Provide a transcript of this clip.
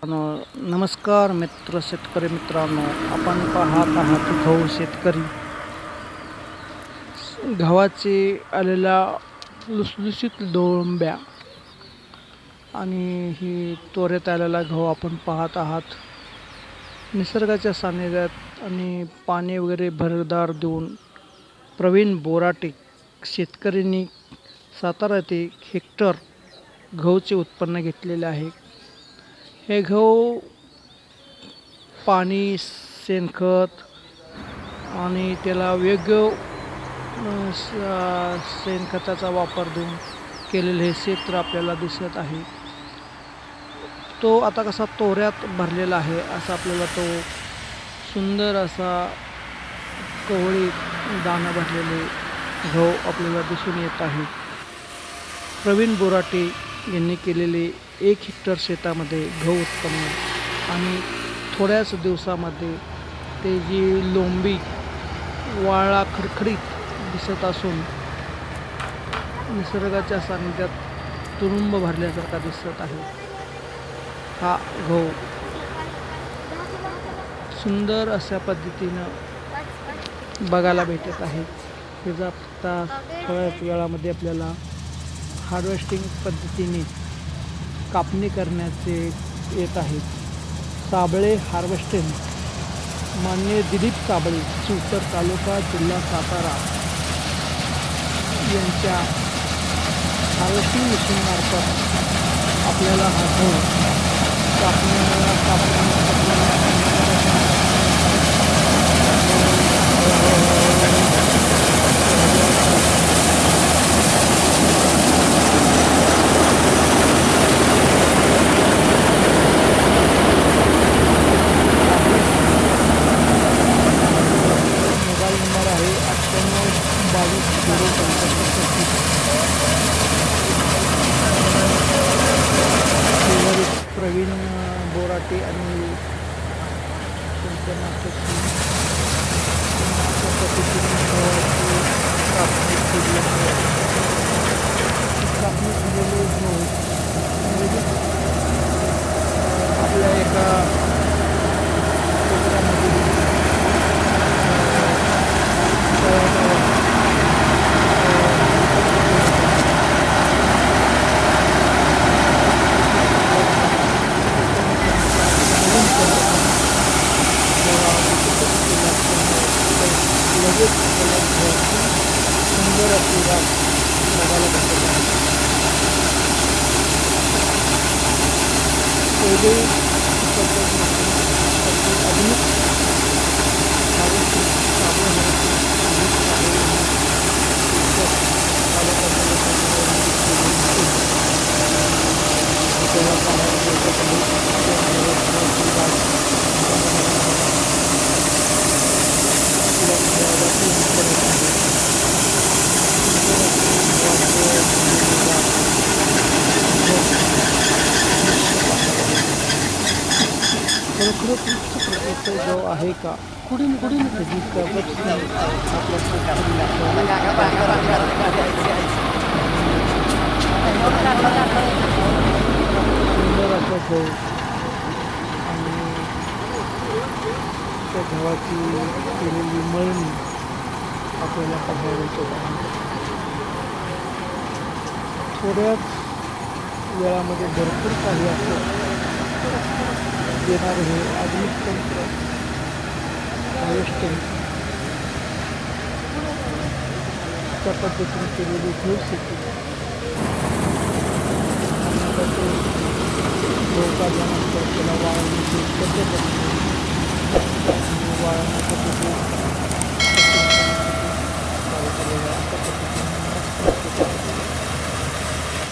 नमस्कार शेतकरी मित्रांनो, आपण पाहत आहात गहू शेतकरी. गव्हाचे आलेल्या लुसलुशीत डोळंब्या आणि ही त्वरेत आलेला गहू आपण पाहत आहात. निसर्गाच्या सानिध्यात आणि पाणी वगैरे भरदार देऊन प्रवीण बोराटे शेतकऱ्यांनी सातारा येथे हेक्टर गहूचे उत्पन्न घेतलेले आहे. हे गहू पाणी, शेणखत आणि त्याला वेगळं शेणखताचा वापर देऊन केलेले हे क्षेत्र आपल्याला दिसत आहे. तो आता कसा तोऱ्यात भरलेला आहे, असा आपल्याला तो सुंदर असा कवळी दाणं भरलेले गहू आपल्याला दिसून येत आहे. प्रवीण बोराटे यांनी केलेले 1 हेक्टर शेतामध्ये गहू उत्पन्न आणि थोड्याच दिवसामध्ये ते जी लोंबी वाळा खडखडीत दिसत असून निसर्गाच्या सानिध्यात तुडुंब भरल्यासारखा दिसत आहे. हा गहू सुंदर अशा पद्धतीनं बघायला भेटत आहे. त्याचा आता थोड्याच वेळामध्ये आपल्याला हार्वेस्टिंग पद्धतीने कापणी करण्याचे येत आहे. साबळे हार्वेस्टिंग मान्य दिलीप साबळे, चिवतर तालुका, जिल्हा सातारा यांच्या हार्वेस्टिंग मशीनमार्फत आपल्याला हा गहू मोबाईल नंबर आहे 98 22 प्रवीण बोराटे आणि त्यांच्या कापणी केलेले गहू आपल्या एका सुंदर अशी रात बघायला भेटत आहे. पहिले आधुनिक खरोखरच उच्च प्रकारचा गहू आहे का? कुठून त्याची प्रगती आपल्या शेतकऱ्याला सुंदर असा गहू आणि त्या गव्हाची केलेली मळणी आपल्याला पाहायला मिळत आहे. थोड्याच वेळामध्ये भरपूर काही असं देणारे हे आधुनिक तंत्र हार्वेस्टिंग त्या पद्धतीने केलेली गहू शेती त्याचे गहू काढल्यानंतर त्याला वाळवण्याची पद्धत असते. वाळवण्याची